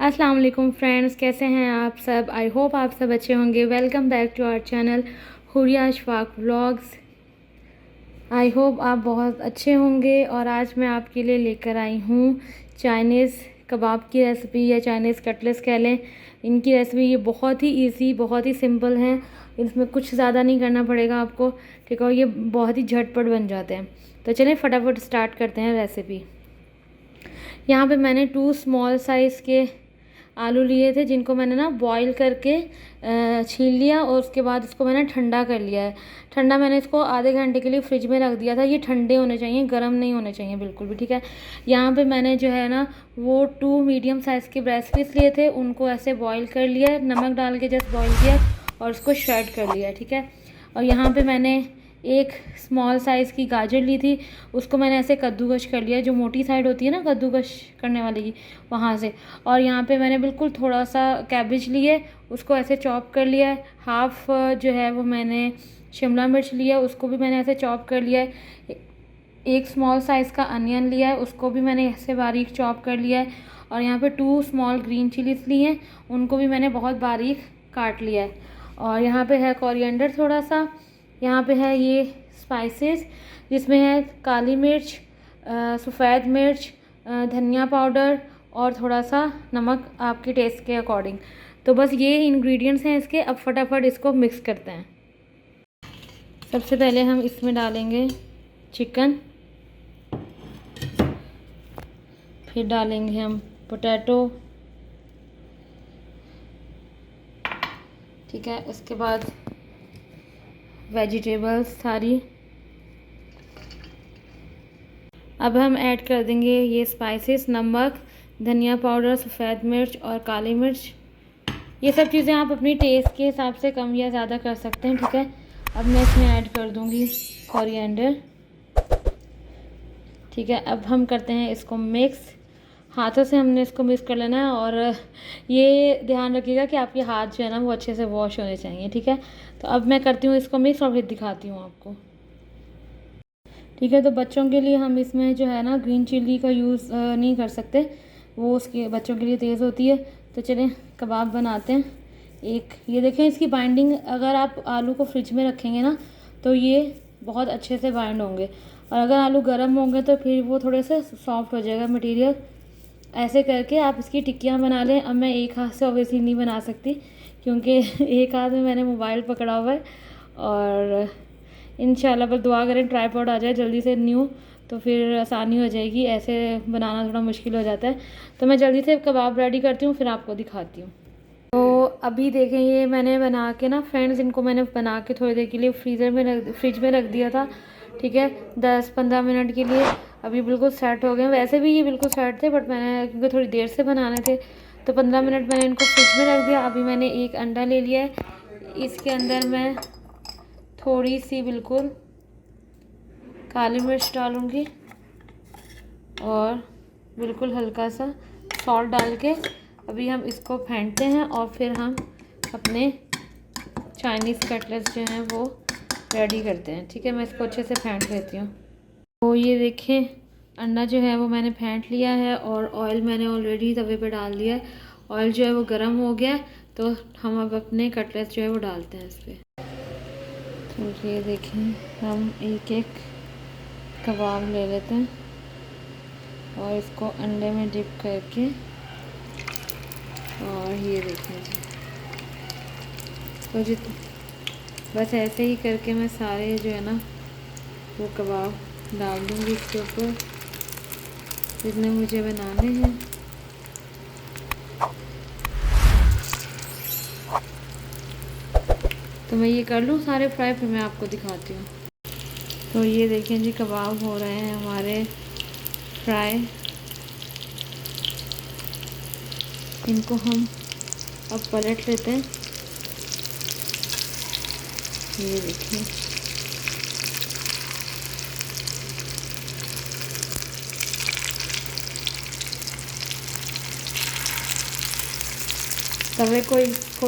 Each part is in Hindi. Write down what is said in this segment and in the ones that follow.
अस्सलाम वालेकुम फ्रेंड्स, कैसे हैं आप सब। आई होप आप सब अच्छे होंगे। Welcome back to our channel Huriya Ashfaq vlogs. I hope आप बहुत अच्छे होंगे। और आज मैं आपके लिए लेकर आई हूँ चाइनीज़ कबाब की रेसिपी या चाइनीज़ कटलेट्स कह लें। इनकी रेसिपी ये बहुत ही इजी, बहुत ही सिंपल है। इसमें कुछ ज़्यादा नहीं करना पड़ेगा आपको, ठीक है। और ये बहुत ही झटपट बन जाते हैं। तो चलिए फटाफट स्टार्ट करते हैं रेसिपी। यहाँ पे मैंने 2 स्मॉल साइज़ के आलू लिए थे, जिनको मैंने ना बॉईल करके छील लिया और उसके बाद इसको मैंने ठंडा कर लिया है। ठंडा मैंने इसको आधे घंटे के लिए फ्रिज में रख दिया था। ये ठंडे होने चाहिए, गर्म नहीं होने चाहिए बिल्कुल भी, ठीक है। यहाँ पे मैंने जो है ना वो 2 मीडियम साइज़ के ब्रेस्ट पीस लिए थे, उनको ऐसे बॉईल कर लिया, नमक डाल के जस्ट बॉईल किया और उसको श्रेड कर लिया, ठीक है। और यहाँ पर मैंने एक स्मॉल साइज़ की गाजर ली थी, उसको मैंने ऐसे कद्दूकश कर लिया, जो मोटी साइड होती है ना कद्दूकश करने वाली की, वहाँ से। और यहाँ पे मैंने बिल्कुल थोड़ा सा कैबेज लिए, उसको ऐसे चॉप कर लिया है। हाफ़ जो है वो मैंने शिमला मिर्च लिया, उसको भी मैंने ऐसे चॉप कर लिया है। एक स्मॉल साइज़ का अनियन लिया है, उसको भी मैंने ऐसे बारीक चॉप कर लिया है। और यहाँ पे 2 स्मॉल ग्रीन चिलीज ली हैं, उनको भी मैंने बहुत बारीक काट लिया है। और यहाँ पे है कोरिएंडर थोड़ा सा। यहाँ पे है ये स्पाइसेस, जिसमें है काली मिर्च, सफ़ेद मिर्च, धनिया पाउडर और थोड़ा सा नमक आपके टेस्ट के अकॉर्डिंग। तो बस ये इंग्रेडिएंट्स हैं इसके। अब फटाफट इसको मिक्स करते हैं। सबसे पहले हम इसमें डालेंगे चिकन, फिर डालेंगे हम पोटैटो, ठीक है। उसके बाद वेजिटेबल्स सारी। अब हम ऐड कर देंगे ये स्पाइसेस, नमक, धनिया पाउडर, सफ़ेद मिर्च और काली मिर्च। ये सब चीज़ें आप अपनी टेस्ट के हिसाब से कम या ज़्यादा कर सकते हैं, ठीक है। अब मैं इसमें ऐड कर दूँगी कोरिएंडर, ठीक है। अब हम करते हैं इसको मिक्स। हाथों से हमने इसको मिक्स कर लेना है। और ये ध्यान रखिएगा कि आपके हाथ जो है ना वो अच्छे से वॉश होने चाहिए, ठीक है। तो अब मैं करती हूँ इसको मिक्स और फिर दिखाती हूँ आपको, ठीक है। तो बच्चों के लिए हम इसमें जो है ना ग्रीन चिल्ली का यूज़ नहीं कर सकते, वो उसके बच्चों के लिए तेज़ होती है। तो चलें कबाब बनाते हैं। एक ये देखें, इसकी बाइंडिंग अगर आप आलू को फ्रिज में रखेंगे ना तो ये बहुत अच्छे से बाइंड होंगे। और अगर आलू गर्म होंगे तो फिर वो थोड़े से सॉफ्ट हो जाएगा मटेरियल। ऐसे करके आप इसकी टिक्कियाँ बना लें। अब मैं एक हाथ से ऑब्वियसली नहीं बना सकती, क्योंकि एक हाथ में मैंने मोबाइल पकड़ा हुआ है। और इंशाल्लाह बस दुआ करें ट्राइपॉड आ जाए जल्दी से न्यू, तो फिर आसानी हो जाएगी। ऐसे बनाना थोड़ा मुश्किल हो जाता है। तो मैं जल्दी से कबाब रेडी करती हूँ, फिर आपको दिखाती हूँ। तो अभी देखें, ये मैंने बना के ना फ्रेंड्स, इनको मैंने बना के थोड़ी देर के लिए फ्रिज में रख दिया था, ठीक है, 10-15 मिनट के लिए। अभी बिल्कुल सेट हो गए। वैसे भी ये बिल्कुल सेट थे, बट मैंने क्योंकि थोड़ी देर से बनाने थे तो 15 मिनट मैंने इनको फ्रिज में रख दिया। अभी मैंने एक अंडा ले लिया है, इसके अंदर मैं थोड़ी सी बिल्कुल काली मिर्च डालूँगी और बिल्कुल हल्का सा सॉल्ट डाल के अभी हम इसको फेंटते हैं। और फिर हम अपने चाइनीज़ कटलेट्स जो हैं वो रेडी करते हैं, ठीक है। मैं इसको अच्छे से फेंट लेती हूँ। तो ये देखें, अंडा जो है वो मैंने फेंट लिया है और ऑयल मैंने ऑलरेडी तवे पे डाल दिया है। ऑयल जो है वो गर्म हो गया, तो हम अब अपने कटलेट्स जो है वो डालते हैं इस पर। तो ये देखें, हम एक एक कबाब ले लेते हैं और इसको अंडे में डिप करके, और ये देखें जी। तो बस ऐसे ही करके मैं सारे जो है ना वो कबाब डाल दूँगी इसके ऊपर, जितने मुझे बनाने हैं। तो मैं ये कर लूँ सारे फ्राई, फिर मैं आपको दिखाती हूँ। तो ये देखें जी, कबाब हो रहे हैं हमारे फ्राई। इनको हम अब पलट लेते हैं। ये देखिए, तवे को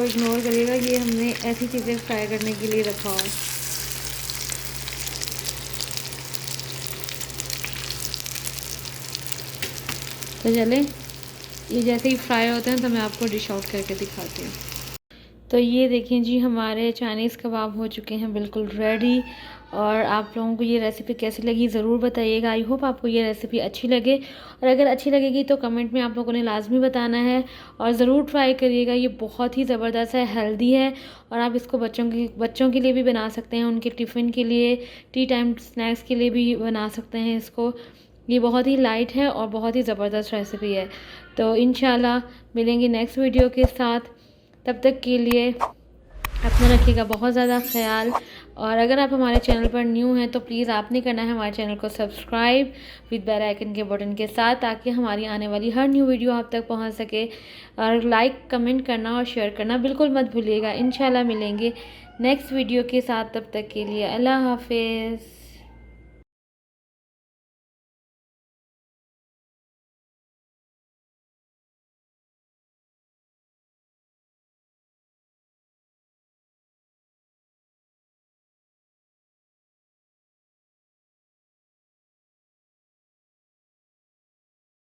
इग्नोर करिएगा, ये हमने ऐसी चीज़ें फ्राई करने के लिए रखा हुआ है। तो चलें ये जैसे ही फ्राई होते हैं तो मैं आपको डिश आउट करके दिखाती हूँ। तो ये देखें जी, हमारे चाइनीज़ कबाब हो चुके हैं बिल्कुल रेडी। और आप लोगों को ये रेसिपी कैसी लगी ज़रूर बताइएगा। आई होप आपको ये रेसिपी अच्छी लगे, और अगर अच्छी लगेगी तो कमेंट में आप लोगों ने लाजमी बताना है और ज़रूर ट्राई करिएगा। ये बहुत ही ज़बरदस्त है, हेल्दी है, और आप इसको बच्चों के लिए भी बना सकते हैं, उनके टिफ़िन के लिए, टी टाइम स्नैक्स के लिए भी बना सकते हैं इसको। ये बहुत ही लाइट है और बहुत ही ज़बरदस्त रेसिपी है। तो इंशाल्लाह मिलेंगे नेक्स्ट वीडियो के साथ। तब तक के लिए अपना रखिएगा बहुत ज़्यादा ख्याल। और अगर आप हमारे चैनल पर न्यू हैं तो प्लीज़ आपने करना है हमारे चैनल को सब्सक्राइब विद बेल आइकन के बटन के साथ, ताकि हमारी आने वाली हर न्यू वीडियो आप तक पहुंच सके। और लाइक कमेंट करना और शेयर करना बिल्कुल मत भूलिएगा। इंशाल्लाह मिलेंगे नेक्स्ट वीडियो के साथ। तब तक के लिए अल्लाह हाफिज़।